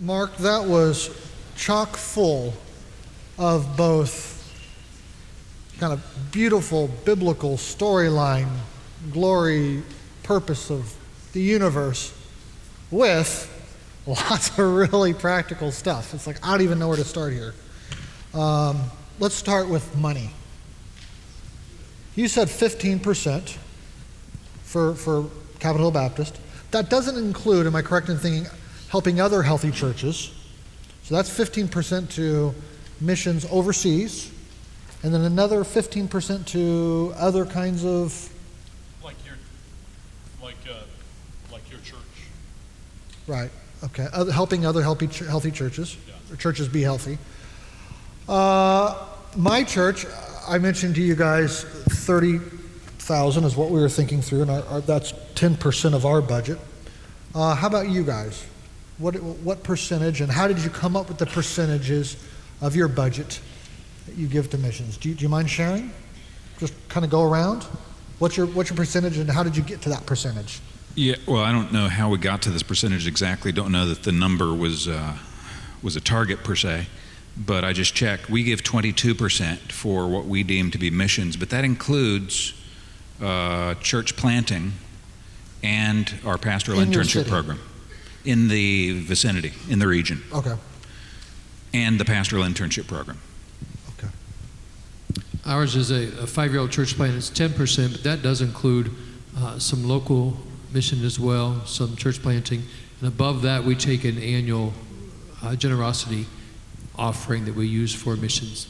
Mark, that was chock full of both kind of beautiful biblical storyline, glory, purpose of the universe, with lots of really practical stuff. It's like, I don't even know where to start here. Let's start with money. You said 15% for Capitol Hill Baptist. That doesn't include, am I correct in thinking, helping other healthy churches? So that's 15% to missions overseas, and then another 15% to other kinds of... Like your church. Right, okay. Helping other healthy churches, or churches be healthy. My church, I mentioned to you guys 30,000 is what we were thinking through, and that's 10% of our budget. How about you guys? What percentage, and how did you come up with the percentages of your budget that you give to missions? Do you mind sharing? Just kind of go around. What's your percentage, and how did you get to that percentage? Yeah, well, I don't know how we got to this percentage exactly. Don't know that the number was a target per se, but I just checked. We give 22% for what we deem to be missions, but that includes church planting and our pastoral internship program in the vicinity, in the region. Okay. And the pastoral internship program. Okay. Ours is a 5-year-old church plant. It's 10%, but that does include some local mission as well, some church planting. And above that, we take an annual generosity offering that we use for missions.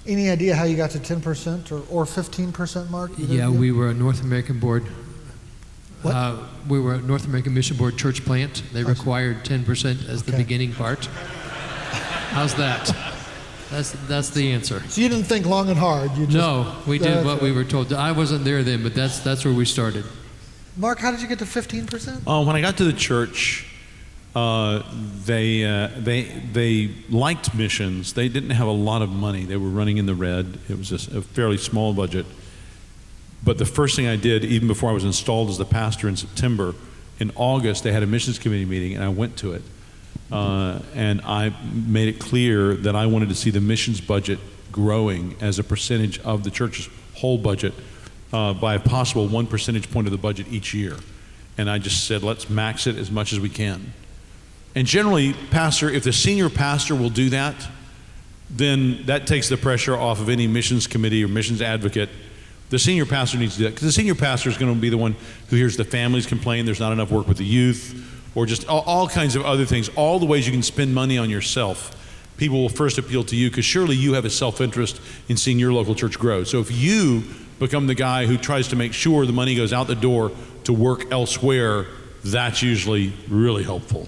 Any idea how you got to 10% or 15%, Mark? Yeah, we were a North American board. We were a North American Mission Board church plant. They required 10% as the beginning part. How's that? That's the answer. So you didn't think long and hard. No, we did what we were told. I wasn't there then, but that's where we started. Mark, how did you get to 15%? When I got to the church, they liked missions. They didn't have a lot of money. They were running in the red. It was just a fairly small budget. But the first thing I did, even before I was installed as the pastor in September, in August, they had a missions committee meeting, and I went to it. And I made it clear that I wanted to see the missions budget growing as a percentage of the church's whole budget by a possible 1 percentage point of the budget each year. And I just said, let's max it as much as we can. And generally, pastor, if the senior pastor will do that, then that takes the pressure off of any missions committee or missions advocate. The senior pastor needs to do that, because the senior pastor is going to be the one who hears the families complain there's not enough work with the youth, or just all kinds of other things, all the ways you can spend money on yourself. People will first appeal to you, because surely you have a self-interest in seeing your local church grow. So if you become the guy who tries to make sure the money goes out the door to work elsewhere, that's usually really helpful.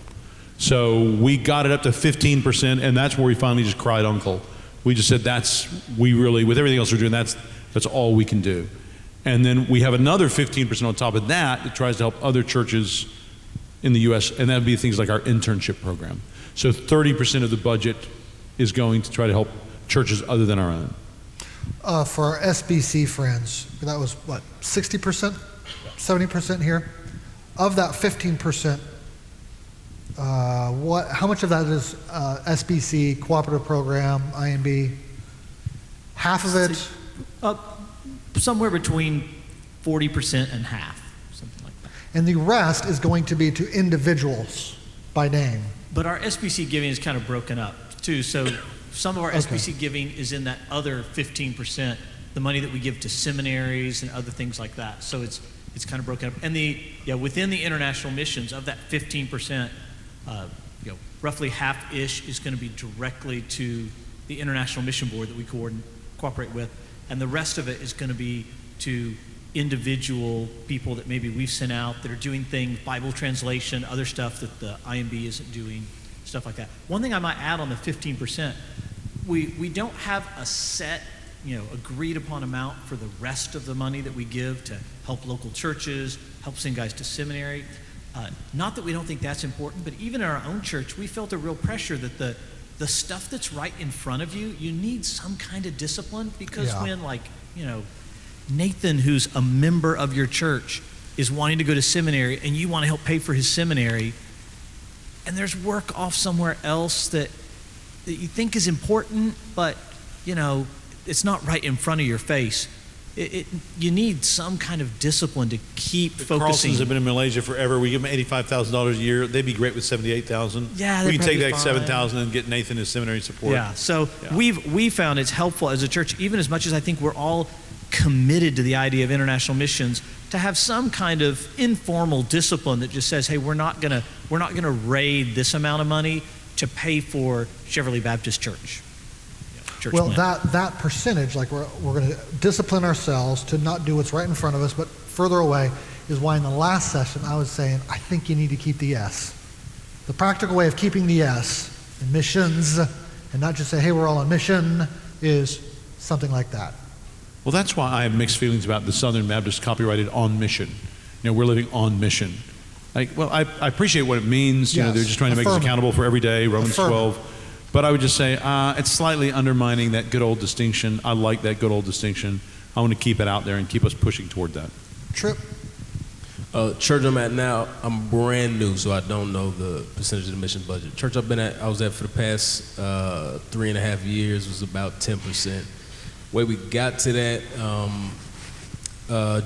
So we got it up to 15%, and that's where we finally just cried uncle. We just said with everything else we're doing, that's all we can do. And then we have another 15% on top of that tries to help other churches in the U.S., and that would be things like our internship program. So 30% of the budget is going to try to help churches other than our own. For our SBC friends, that was what, 60%? 70% here? Of that 15%, how much of that is SBC, cooperative program, IMB? Half of it? Somewhere between 40% and half, something like that. And the rest is going to be to individuals by name. But our SBC giving is kind of broken up too. So some of our SBC giving is in that other 15%, the money that we give to seminaries and other things like that. So it's kind of broken up. And within the international missions, of that 15%, roughly half-ish is going to be directly to the International Mission Board that we cooperate with. And the rest of it is going to be to individual people that maybe we've sent out that are doing things, Bible translation, other stuff that the IMB isn't doing, stuff like that. One thing I might add on the 15%, we don't have a set, agreed upon amount for the rest of the money that we give to help local churches, help send guys to seminary. Not that we don't think that's important, but even in our own church, we felt a real pressure that the stuff that's right in front of you, you need some kind of discipline, because when Nathan, who's a member of your church, is wanting to go to seminary and you want to help pay for his seminary, and there's work off somewhere else that you think is important, but it's not right in front of your face. You need some kind of discipline to keep The focusing. Carlsons have been in Malaysia forever. We give them $85,000 a year. They'd be great with $78,000. Yeah, we they'd can take probably that be fine. $7,000 and get Nathan his seminary support. Yeah, so Yeah. we found it's helpful as a church, even as much as I think we're all committed to the idea of international missions, to have some kind of informal discipline that just says, hey, we're not gonna raid this amount of money to pay for Cheverly Baptist Church. Church Well, plant. that percentage, like we're going to discipline ourselves to not do what's right in front of us, but further away, is why in the last session I was saying, I think you need to keep the S. The practical way of keeping the S in missions, and not just say, hey, we're all on mission, is something like that. Well, that's why I have mixed feelings about the Southern Baptist copyrighted on mission. We're living on mission. I appreciate what it means. Yes. They're just trying to make us Affirm. accountable for every day, Romans Affirm. 12. But I would just say it's slightly undermining that good old distinction. I like that good old distinction. I want to keep it out there and keep us pushing toward that. Trip? Church I'm at now, I'm brand new, so I don't know the percentage of the mission budget. Church I was at for the past 3.5 years was about 10%. Way we got to that,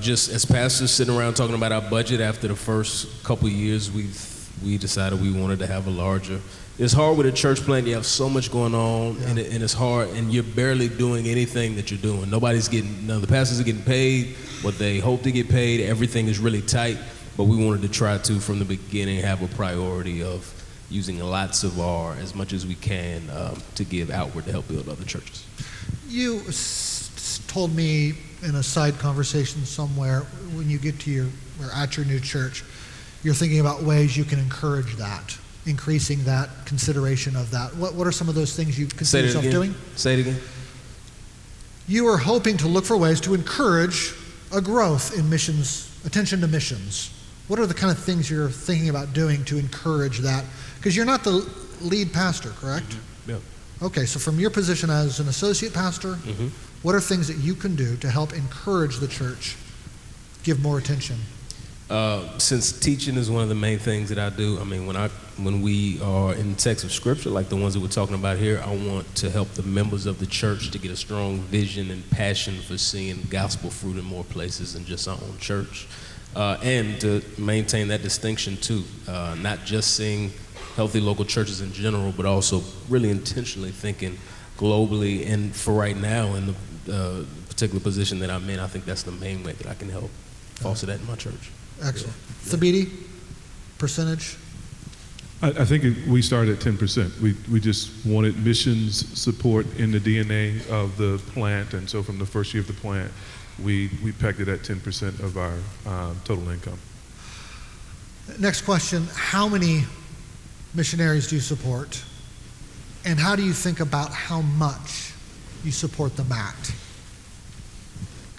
just as pastors sitting around talking about our budget after the first couple of years, we decided we wanted to have a larger. It's hard with a church plant. You have so much going on, and it's hard, and you're barely doing anything that you're doing. None of the pastors are getting paid what they hope to get paid. Everything is really tight, but we wanted to try to, from the beginning, have a priority of using lots of as much as we can, to give outward to help build other churches. You told me in a side conversation somewhere, when you get to or at your new church, you're thinking about ways you can encourage that, increasing that consideration of that. What are some of those things you consider yourself doing? Say it again. You are hoping to look for ways to encourage a growth in missions, attention to missions. What are the kind of things you're thinking about doing to encourage that? Because you're not the lead pastor, correct? Mm-hmm. Yeah. Okay, so from your position as an associate pastor, Mm-hmm. what are things that you can do to help encourage the church, give more attention? Since teaching is one of the main things that I do, when we are in text of scripture, like the ones that we're talking about here, I want to help the members of the church to get a strong vision and passion for seeing gospel fruit in more places than just our own church. And to maintain that distinction too, not just seeing healthy local churches in general, but also really intentionally thinking globally. And for right now, in the particular position that I'm in, I think that's the main way that I can help foster that in my church. Excellent. Thabiti, percentage? I think we started at 10%. We just wanted missions support in the DNA of the plant, and so from the first year of the plant, we pegged it at 10% of our total income. Next question, how many missionaries do you support? And how do you think about how much you support them at?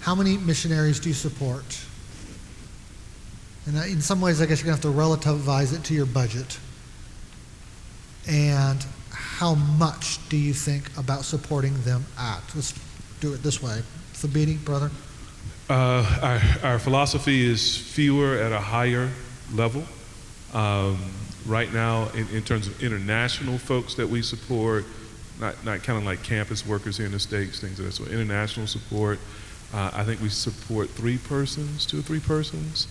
How many missionaries do you support? And in some ways, I guess you're going to have to relativize it to your budget. And how much do you think about supporting them at? Let's do it this way. Thabiti, brother? Our philosophy is fewer at a higher level. Right now, in terms of international folks that we support, not kind of like campus workers here in the States, things like that. So international support, I think we support 2 or 3 persons.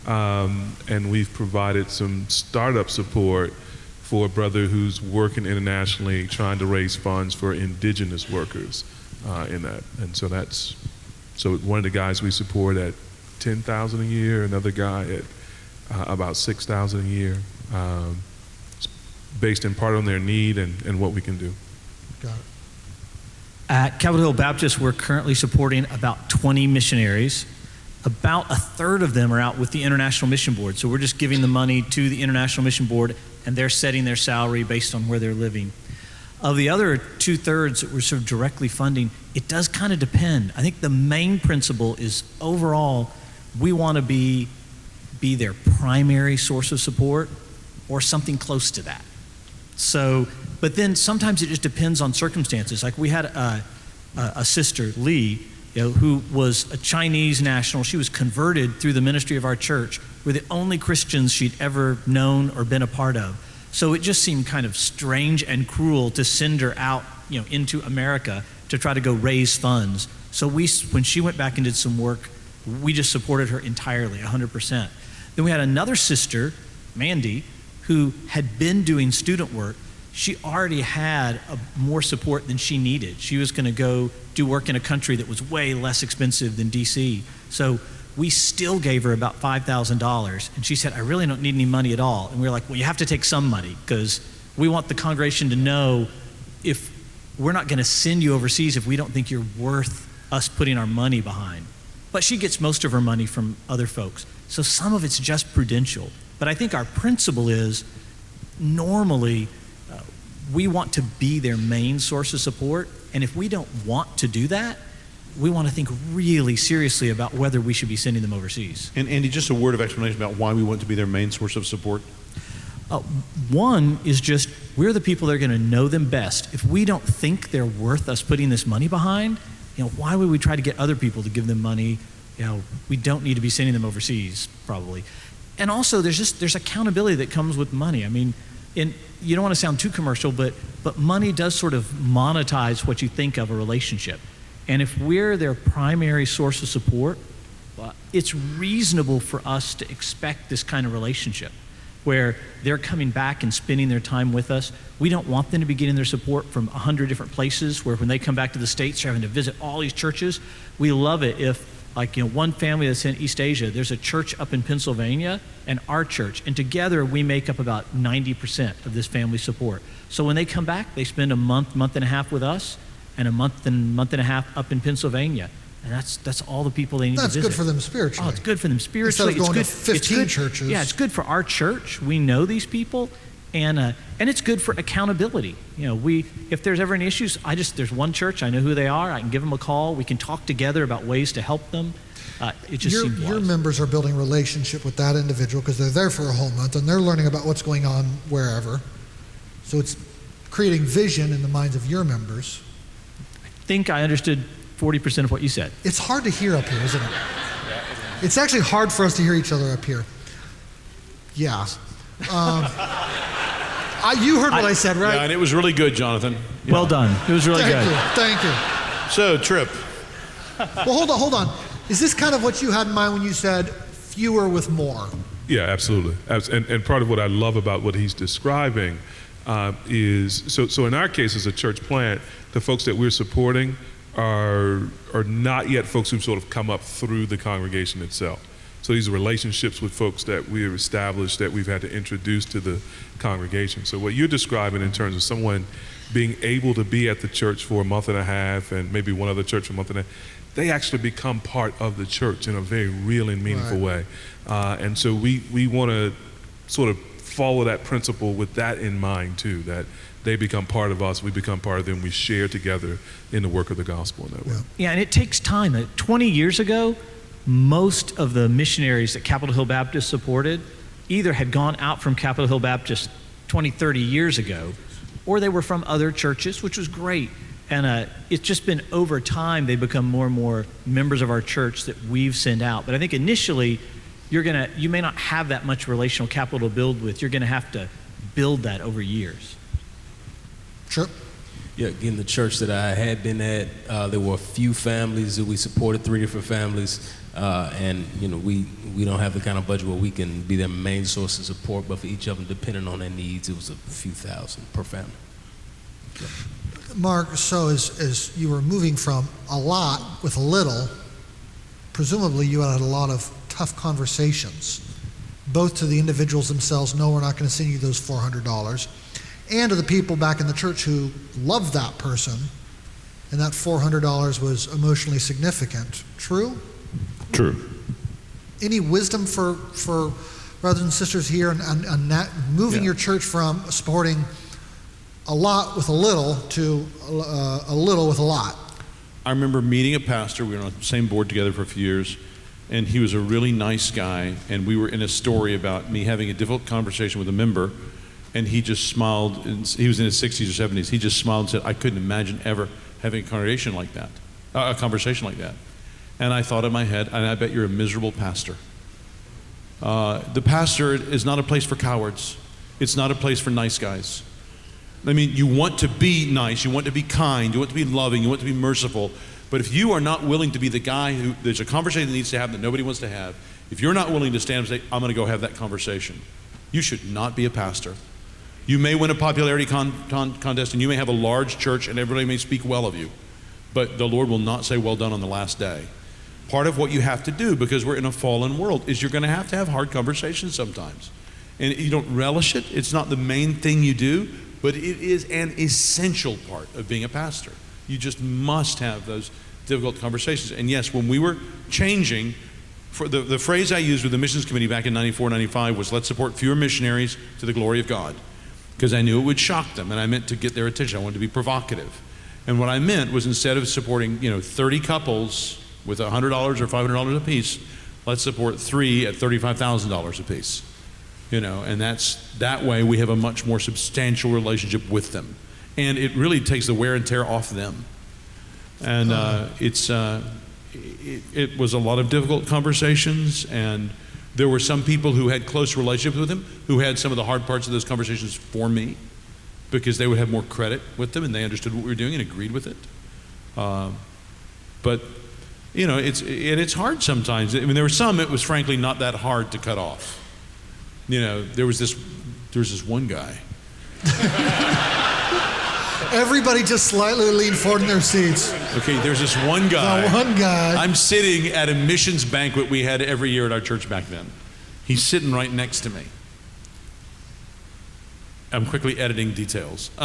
And we've provided some startup support for a brother who's working internationally, trying to raise funds for indigenous workers in that. And so one of the guys we support at $10,000 a year, another guy at about $6,000 a year, based in part on their need and what we can do. Got it. At Capitol Hill Baptist, we're currently supporting about 20 missionaries. About a third of them are out with the International Mission Board. So we're just giving the money to the International Mission Board, and they're setting their salary based on where they're living. Of the other 2/3 that we're sort of directly funding, it does kind of depend. I think the main principle is overall, we want to be their primary source of support or something close to that. So, but then sometimes it just depends on circumstances. Like we had a sister, Lee, who was a Chinese national. She was converted through the ministry of our church. We're the only Christians she'd ever known or been a part of. So it just seemed kind of strange and cruel to send her out, into America to try to go raise funds. So when she went back and did some work, we just supported her entirely, 100%. Then we had another sister, Mandy, who had been doing student work. She already had more support than she needed. She was going to go do work in a country that was way less expensive than DC. So we still gave her about $5,000. And she said, I really don't need any money at all. And we were like, well, you have to take some money because we want the congregation to know if we're not going to send you overseas if we don't think you're worth us putting our money behind. But she gets most of her money from other folks. So some of it's just prudential. But I think our principle is normally we want to be their main source of support. And if we don't want to do that, we want to think really seriously about whether we should be sending them overseas. And Andy, just a word of explanation about why we want to be their main source of support. One is just we're the people that are going to know them best. If we don't think they're worth us putting this money behind, why would we try to get other people to give them money? We don't need to be sending them overseas, probably. And also, there's accountability that comes with money. I mean, you don't want to sound too commercial, but money does sort of monetize what you think of a relationship. And if we're their primary source of support, it's reasonable for us to expect this kind of relationship where they're coming back and spending their time with us. We don't want them to be getting their support from 100 different places where when they come back to the States, they're having to visit all these churches. We love it if, one family that's in East Asia, there's a church up in Pennsylvania and our church, and together we make up about 90% of this family support. So when they come back, they spend a month and a half with us and a month and a half up in Pennsylvania. And that's all the people they need to visit. That's good for them spiritually. Oh, it's good for them spiritually. Instead of going to 15 churches. Yeah, it's good for our church. We know these people, and it's good for accountability. If there's ever any issues, there's one church, I know who they are. I can give them a call. We can talk together about ways to help them. It just seems wise. Your members are building relationship with that individual because they're there for a whole month and they're learning about what's going on wherever. So it's creating vision in the minds of your members. I think I understood 40% of what you said. It's hard to hear up here, isn't it? It's actually hard for us to hear each other up here. Yeah. You heard what I said, right? Yeah, and it was really good, Jonathan. Well done. It was really good. Thank you. So, Tripp. Well, hold on. Is this kind of what you had in mind when you said fewer with more? Yeah, absolutely. And part of what I love about what he's describing is, so in our case as a church plant, the folks that we're supporting are not yet folks who've sort of come up through the congregation itself. So these are relationships with folks that we have established that we've had to introduce to the congregation. So what you're describing in terms of someone being able to be at the church for a month and a half and maybe one other church for a month and a half, they actually become part of the church in a very real and meaningful way. And so we want to sort of follow that principle with that in mind too, that they become part of us, we become part of them, we share together in the work of the gospel in that way. Yeah, and it takes time. 20 years ago, most of the missionaries that Capitol Hill Baptist supported either had gone out from Capitol Hill Baptist 20, 30 years ago, or they were from other churches, which was great. And it's just been over time, they become more and more members of our church that we've sent out. But I think initially, you may not have that much relational capital to build with. You're going to have to build that over years. Sure. Yeah, in the church that I had been at, there were a few families that we supported, 3 different families, and we don't have the kind of budget where we can be their main source of support, but for each of them, depending on their needs, it was a few thousand per family. Yeah. Mark, so as you were moving from a lot with a little, presumably you had a lot of tough conversations, both to the individuals themselves, no, we're not going to send you those $400, and to the people back in the church who loved that person, and that $400 was emotionally significant. True? True. Any wisdom for brothers and sisters here on that, moving your church from supporting a lot with a little to a little with a lot? I remember meeting a pastor. We were on the same board together for a few years, and he was a really nice guy, and we were in a story about me having a difficult conversation with a member, and he just smiled, and he was in his 60s or 70s. He just smiled and said, I couldn't imagine ever having a conversation like that. And I thought in my head, and I bet you're a miserable pastor. The pastor is not a place for cowards. It's not a place for nice guys. I mean, you want to be nice, you want to be kind, you want to be loving, you want to be merciful. But if you are not willing to be the guy who, there's a conversation that needs to happen that nobody wants to have, if you're not willing to stand and say, I'm going to go have that conversation, you should not be a pastor. You may win a popularity contest and you may have a large church and everybody may speak well of you, but the Lord will not say well done on the last day. Part of what you have to do, because we're in a fallen world, is you're going to have hard conversations sometimes. And you don't relish it. It's not the main thing you do, but it is an essential part of being a pastor. You just must have those difficult conversations. And yes, when we were changing, for the phrase I used with the missions committee back in 94, 95 was, let's support fewer missionaries to the glory of God. Because I knew it would shock them, and I meant to get their attention. I wanted to be provocative. And what I meant was, instead of supporting 30 couples with $100 or $500 a piece, let's support 3 at $35,000 a piece. And that way we have a much more substantial relationship with them. And it really takes the wear and tear off them. And it was a lot of difficult conversations, and there were some people who had close relationships with him who had some of the hard parts of those conversations for me, because they would have more credit with them and they understood what we were doing and agreed with it. But it's hard sometimes. I mean, there were some it was frankly not that hard to cut off. There was this one guy. Everybody just slightly leaned forward in their seats. Okay, there's this one guy. The one guy. I'm sitting at a missions banquet we had every year at our church back then. He's sitting right next to me. I'm quickly editing details. They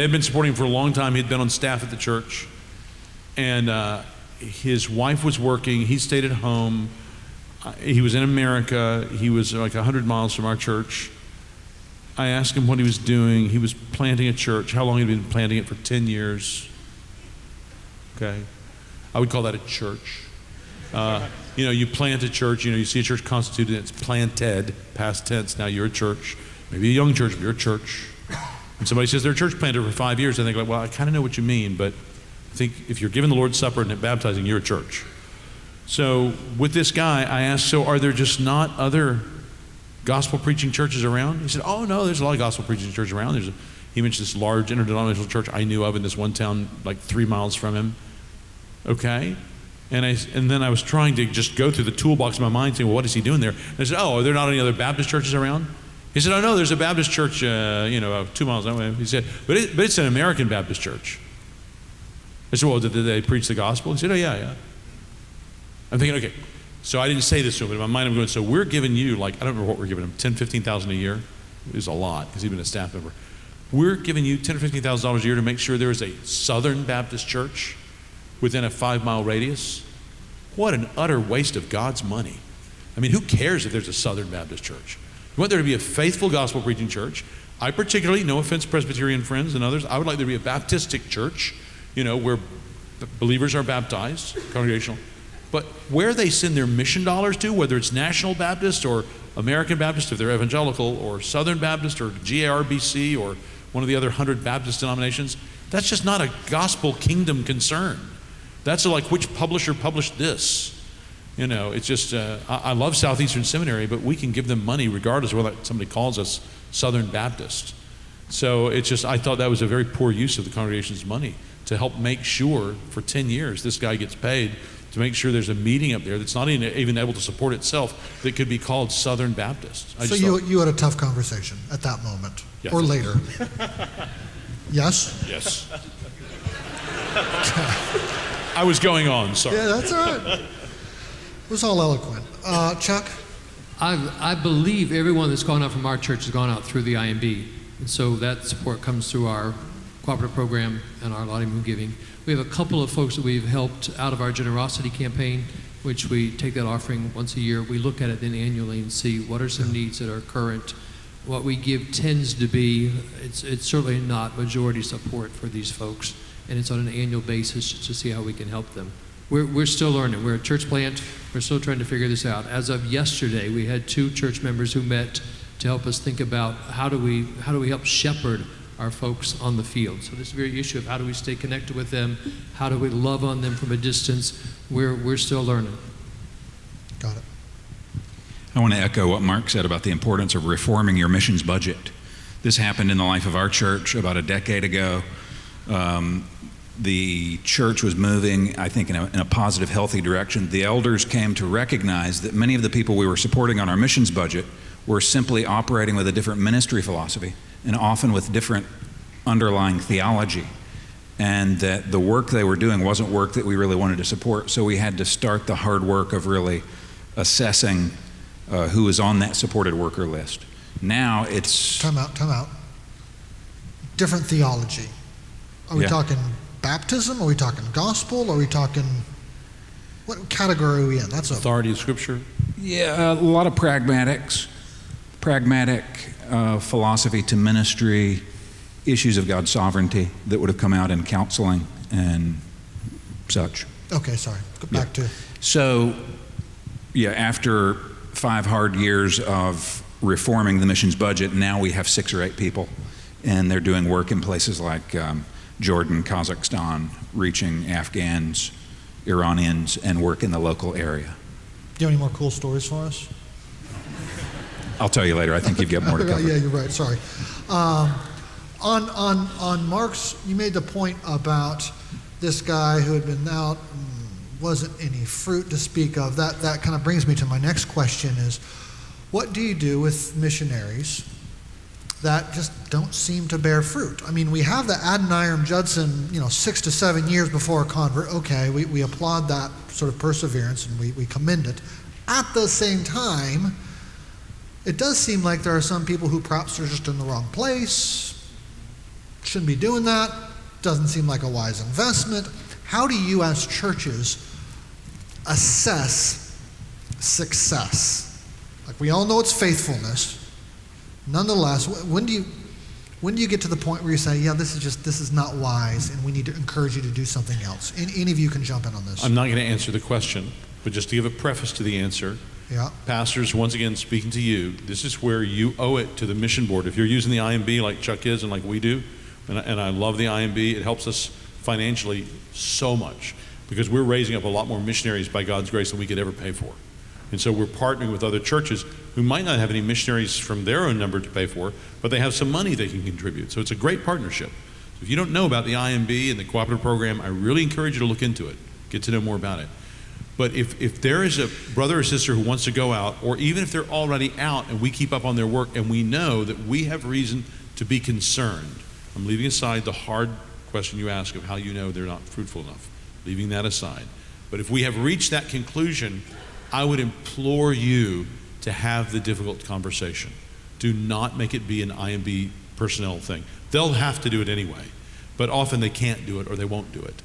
had been supporting him for a long time. He'd been on staff at the church. And his wife was working. He stayed at home. He was in America. He was like 100 miles from our church. I asked him what he was doing. He was planting a church. How long he'd been planting it? For 10 years. Okay. I would call that a church. You plant a church, you see a church constituted, it's planted, past tense. Now you're a church. Maybe a young church, but you're a church. And somebody says they're a church planted for 5 years, I think, well, I kind of know what you mean, but I think if you're giving the Lord's Supper and baptizing, you're a church. So with this guy, I asked, so are there just not other gospel preaching churches around? He said, oh no, there's a lot of gospel preaching churches around. He mentioned this large interdenominational church I knew of in this one town like 3 miles from him. Okay. And then I was trying to just go through the toolbox in my mind saying, well, what is he doing there? And I said, oh, are there not any other Baptist churches around? He said, oh no, there's a Baptist church 2 miles that way. He said, but it's an American Baptist church. I said, well, did they preach the gospel? He said, oh yeah. I'm thinking, okay, so I didn't say this to him, but in my mind I'm going, so we're giving you, I don't remember what we're giving him, $10,000, $15,000 a year? It was a lot, because he'd been a staff member. We're giving you $10,000 or $15,000 a year to make sure there is a Southern Baptist church within a 5-mile radius. What an utter waste of God's money. I mean, who cares if there's a Southern Baptist church? You want there to be a faithful gospel preaching church. I particularly, no offense Presbyterian friends and others, I would like there to be a Baptistic church, where believers are baptized, congregational. But where they send their mission dollars to, whether it's National Baptist or American Baptist if they're evangelical, or Southern Baptist or GARBC or one of the other 100 Baptist denominations, that's just not a gospel kingdom concern. That's like, which publisher published this? It's just, I love Southeastern Seminary, but we can give them money regardless of whether somebody calls us Southern Baptist. So it's just, I thought that was a very poor use of the congregation's money to help make sure for 10 years this guy gets paid to make sure there's a meeting up there that's not even able to support itself that could be called Southern Baptist. So you had a tough conversation at that moment, yes. Or later. Yes? Yes. I was going on, sorry. Yeah, that's all right. It was all eloquent. Chuck? I believe everyone that's gone out from our church has gone out through the IMB. And so that support comes through our cooperative program and our lottery moon giving. We have a couple of folks that we've helped out of our generosity campaign, which we take that offering once a year. We look at it then annually and see what are some needs that are current. What we give tends to be, it's certainly not majority support for these folks, and it's on an annual basis to see how we can help them. We're still learning. We're a church plant. We're still trying to figure this out. As of yesterday, we had 2 church members who met to help us think about how do we help shepherd our folks on the field. So this very issue of how do we stay connected with them, how do we love on them from a distance, we're still learning. Got it. I want to echo what Mark said about the importance of reforming your missions budget. This happened in the life of our church about a decade ago. The church was moving, I think, in a positive, healthy direction. The elders came to recognize that many of the people we were supporting on our missions budget were simply operating with a different ministry philosophy and often with different underlying theology, and that the work they were doing wasn't work that we really wanted to support. So we had to start the hard work of really assessing who is on that supported worker list. Now it's... Time out. Different theology. Are we talking baptism? Are we talking gospel? Are we talking... What category are we in? That's authority of Scripture? Yeah, a lot of pragmatic philosophy to ministry, issues of God's sovereignty that would have come out in counseling and such. Okay, sorry. Go back to... So, after 5 hard years of reforming the missions budget, now we have 6 or 8 people, and they're doing work in places like Jordan, Kazakhstan, reaching Afghans, Iranians, and work in the local area. Do you have any more cool stories for us? I'll tell you later. I think you've got more to cover. Yeah, you're right. Sorry. On Mark's, you made the point about this guy who had been out, wasn't any fruit to speak of. That kind of brings me to my next question is, what do you do with missionaries that just don't seem to bear fruit? I mean, we have the Adoniram Judson, 6 to 7 years before a convert. Okay, we applaud that sort of perseverance and we commend it. At the same time, it does seem like there are some people who perhaps are just in the wrong place, shouldn't be doing that, doesn't seem like a wise investment. How do you as churches assess success? Like, we all know it's faithfulness. Nonetheless, when do you get to the point where you say, this is not wise and we need to encourage you to do something else? Any of you can jump in on this. I'm not going to answer the question, but just to give a preface to the answer. Yeah. Pastors, once again, speaking to you, this is where you owe it to the mission board. If you're using the IMB like Chuck is and like we do, and I love the IMB, it helps us financially so much because we're raising up a lot more missionaries by God's grace than we could ever pay for. And so we're partnering with other churches who might not have any missionaries from their own number to pay for, but they have some money they can contribute. So it's a great partnership. So if you don't know about the IMB and the cooperative program, I really encourage you to look into it, get to know more about it. But if there is a brother or sister who wants to go out, or even if they're already out and we keep up on their work and we know that we have reason to be concerned, I'm leaving aside the hard question you ask of how you know they're not fruitful enough, leaving that aside. But if we have reached that conclusion, I would implore you to have the difficult conversation. Do not make it be an IMB personnel thing. They'll have to do it anyway, but often they can't do it or they won't do it.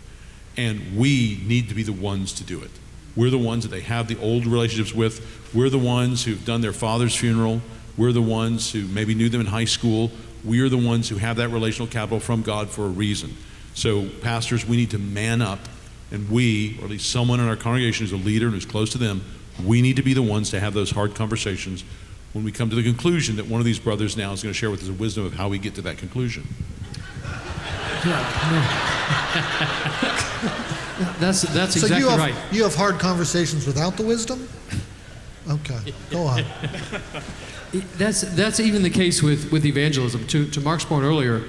And we need to be the ones to do it. We're the ones that they have the old relationships with. We're the ones who've done their father's funeral. We're the ones who maybe knew them in high school. We're the ones who have that relational capital from God for a reason. So pastors, we need to man up, and we, or at least someone in our congregation who's a leader and who's close to them, we need to be the ones to have those hard conversations when we come to the conclusion that one of these brothers now is going to share with us the wisdom of how we get to that conclusion. That's exactly right. You have hard conversations without the wisdom? Okay, go on. That's even the case with evangelism. To Mark's point earlier,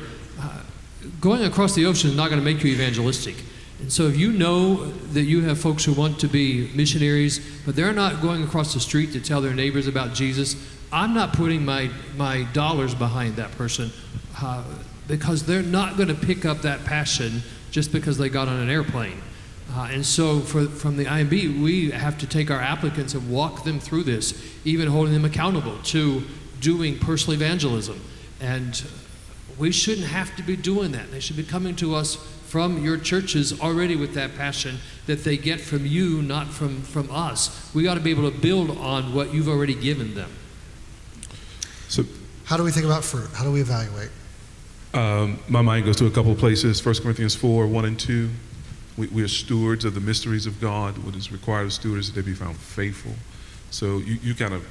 going across the ocean is not going to make you evangelistic. And so if you know that you have folks who want to be missionaries, but they're not going across the street to tell their neighbors about Jesus, I'm not putting my dollars behind that person because they're not going to pick up that passion just because they got on an airplane. And so from the IMB, we have to take our applicants and walk them through this, even holding them accountable to doing personal evangelism. And we shouldn't have to be doing that. They should be coming to us from your churches already with that passion that they get from you, not from us. We got to be able to build on what you've already given them. So, how do we think about fruit? How do we evaluate? My mind goes to a couple of places. 1 Corinthians 4, 1 and 2. We are stewards of the mysteries of God. What is required of stewards is that they be found faithful. So you kind of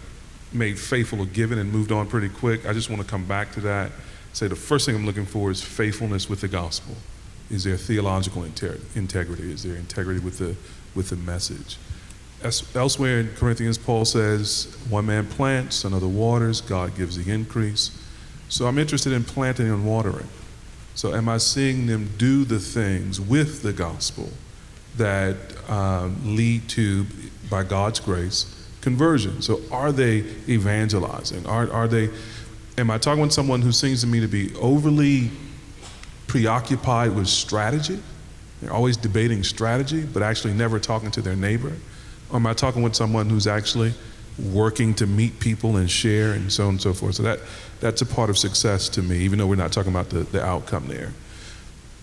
made faithful or given and moved on pretty quick. I just want to come back to that. Say the first thing I'm looking for is faithfulness with the gospel. Is there theological integrity? Is there integrity with the message? Elsewhere in Corinthians, Paul says, one man plants, another waters, God gives the increase. So I'm interested in planting and watering. So am I seeing them do the things with the gospel that lead to, by God's grace, conversion? So are they evangelizing? Am I talking with someone who seems to me to be overly preoccupied with strategy? They're always debating strategy, but actually never talking to their neighbor? Or am I talking with someone who's actually working to meet people and share and so on and so forth? So that's a part of success to me, even though we're not talking about the outcome there.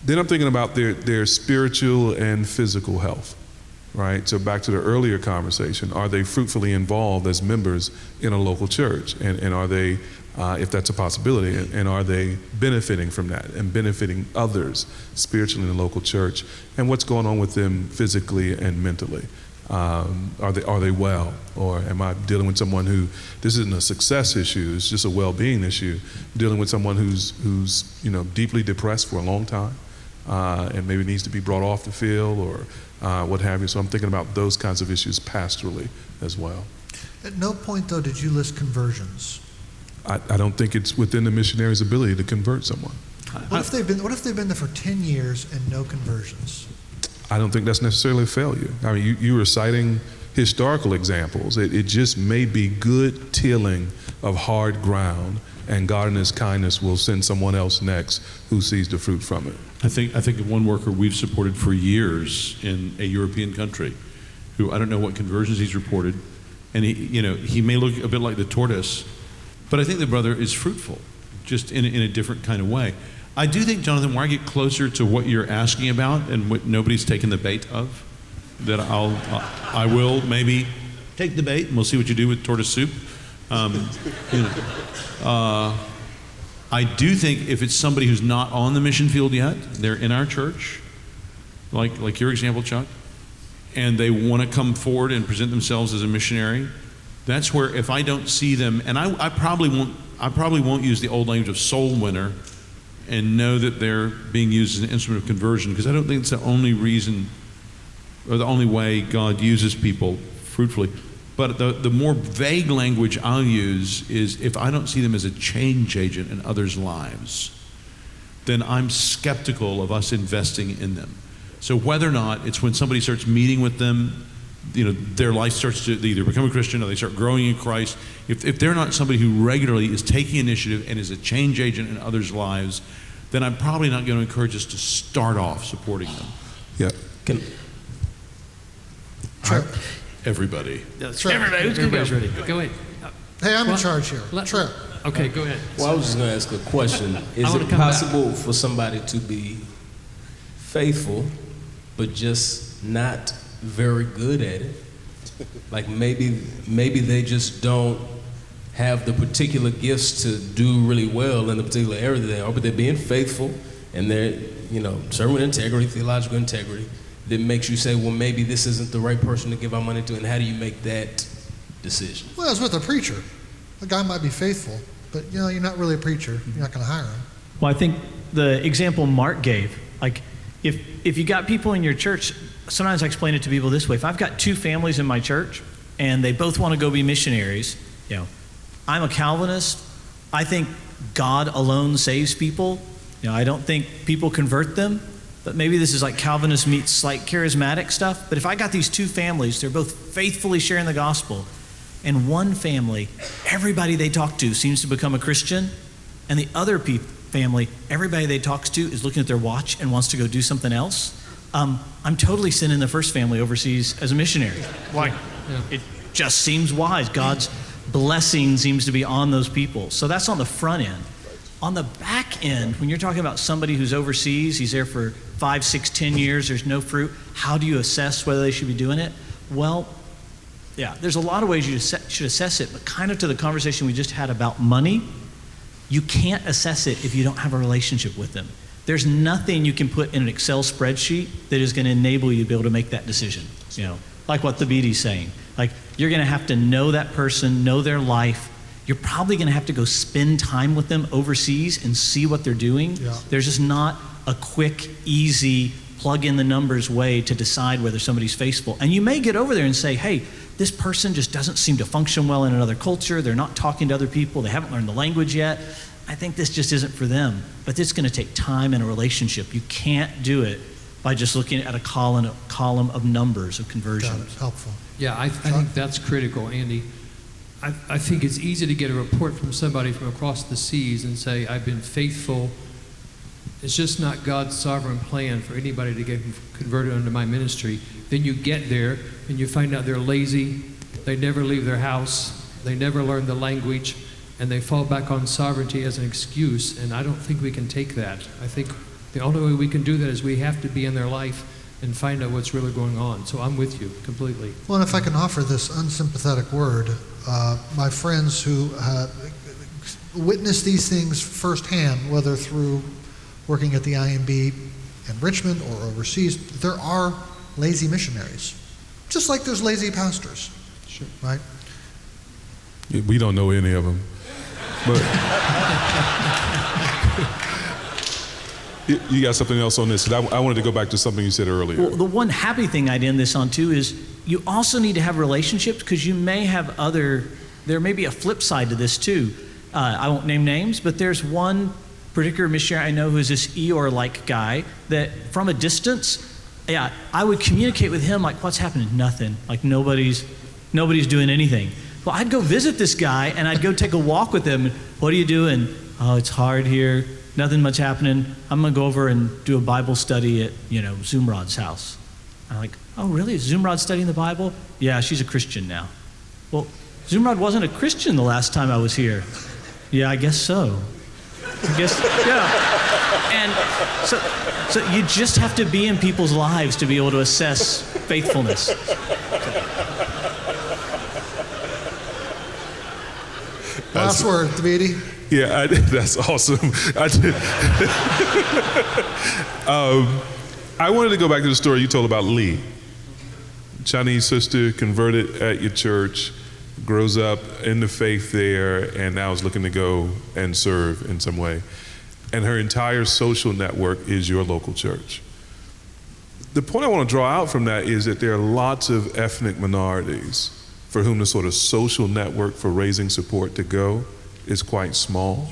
Then I'm thinking about their spiritual and physical health, right? So back to the earlier conversation, are they fruitfully involved as members in a local church? And are they, if that's a possibility, and are they benefiting from that and benefiting others spiritually in the local church? And what's going on with them physically and mentally? Are they well? Or am I dealing with someone who, this isn't a success issue, it's just a well-being issue, dealing with someone who's deeply depressed for a long time, and maybe needs to be brought off the field or what have you. So I'm thinking about those kinds of issues pastorally as well. At no point, though, did you list conversions. I don't think it's within the missionary's ability to convert someone. What if they've been there for 10 years and no conversions? I don't think that's necessarily a failure. I mean, you were citing historical examples. It just may be good tilling of hard ground, and God in His kindness will send someone else next who sees the fruit from it. I think of one worker we've supported for years in a European country, who I don't know what conversions he's reported, and he may look a bit like the tortoise, but I think the brother is fruitful, just in a different kind of way. I do think, Jonathan, where I get closer to what you're asking about and what nobody's taken the bait of, that I will maybe take the bait and we'll see what you do with tortoise soup. I do think if it's somebody who's not on the mission field yet, they're in our church, like your example, Chuck, and they want to come forward and present themselves as a missionary, that's where if I don't see them, and I probably won't use the old language of soul winner and know that they're being used as an instrument of conversion, because I don't think it's the only reason or the only way God uses people fruitfully. But the more vague language I'll use is if I don't see them as a change agent in others' lives, then I'm skeptical of us investing in them. So whether or not it's when somebody starts meeting with them, their life starts to either become a Christian or they start growing in Christ. If they're not somebody who regularly is taking initiative and is a change agent in others' lives, then I'm probably not going to encourage us to start off supporting them. Yeah. Everybody. Everybody's ready. Go ahead. Hey, I'm in charge here. Trip. Okay, go ahead. Well, I was just going to ask a question. Is it possible for somebody to be faithful, but just not very good at it? Like maybe they just don't have the particular gifts to do really well in the particular area that they are, but they're being faithful and they're, serving with integrity, theological integrity, that makes you say, well, maybe this isn't the right person to give our money to, and how do you make that decision? Well, it's with a preacher. The guy might be faithful, but you're not really a preacher. You're not going to hire him. Well, I think the example Mark gave, like if you got people in your church, sometimes I explain it to people this way. If I've got two families in my church and they both want to go be missionaries, I'm a Calvinist. I think God alone saves people. I don't think people convert them, but maybe this is like Calvinist meets slight charismatic stuff. But if I got these two families, they're both faithfully sharing the gospel, and one family, everybody they talk to seems to become a Christian, and the other family, everybody they talk to is looking at their watch and wants to go do something else, I'm totally sending the first family overseas as a missionary. Why? It just seems wise. God's blessing seems to be on those people. So that's on the front end. On the back end, when you're talking about somebody who's overseas, he's there for 5, 6, 10 years, there's no fruit, how do you assess whether they should be doing it? Well, there's a lot of ways you should assess it, but kind of to the conversation we just had about money, you can't assess it if you don't have a relationship with them. There's nothing you can put in an Excel spreadsheet that is going to enable you to be able to make that decision. Like what the BD's saying. Like, you're going to have to know that person, know their life. You're probably going to have to go spend time with them overseas and see what they're doing. Yeah. There's just not a quick, easy plug in the numbers way to decide whether somebody's faithful. And you may get over there and say, hey, this person just doesn't seem to function well in another culture. They're not talking to other people. They haven't learned the language yet. I think this just isn't for them. But it's going to take time and a relationship. You can't do it by just looking at a column of numbers of conversions. Got it. Helpful. Yeah, I think that's critical, Andy. I think it's easy to get a report from somebody from across the seas and say, I've been faithful. It's just not God's sovereign plan for anybody to get converted under my ministry. Then you get there and you find out they're lazy, they never leave their house, they never learn the language, and they fall back on sovereignty as an excuse, and I don't think we can take that. I think the only way we can do that is we have to be in their life and find out what's really going on. So I'm with you completely. Well, and if I can offer this unsympathetic word, my friends who witness these things firsthand, whether through working at the IMB in Richmond or overseas, there are lazy missionaries, just like there's lazy pastors. Sure. Right? We don't know any of them. But you got something else on this? I wanted to go back to something you said earlier. Well, the one happy thing I'd end this on too is you also need to have relationships, because you may have there may be a flip side to this too. I won't name names, but there's one particular missionary I know who's this Eeyore-like guy that from a distance, I would communicate with him like, what's happening? Nothing. Like nobody's doing anything. Well, I'd go visit this guy and I'd go take a walk with him. What are you doing? Oh, it's hard here. Nothing much happening. I'm going to go over and do a Bible study at, Zoomrod's house. I'm like, oh, really? Is Zoomrod studying the Bible? Yeah, she's a Christian now. Well, Zoomrod wasn't a Christian the last time I was here. Yeah, I guess so. And so you just have to be in people's lives to be able to assess faithfulness. Last word, Davidi. Yeah, that's awesome. I wanted to go back to the story you told about Lee. Chinese sister converted at your church, grows up in the faith there, and now is looking to go and serve in some way. And her entire social network is your local church. The point I want to draw out from that is that there are lots of ethnic minorities for whom the sort of social network for raising support to go is quite small.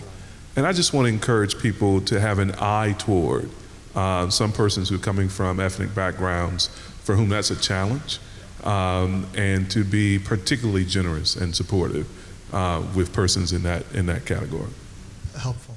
And I just want to encourage people to have an eye toward some persons who are coming from ethnic backgrounds for whom that's a challenge, and to be particularly generous and supportive with persons in that category. Helpful.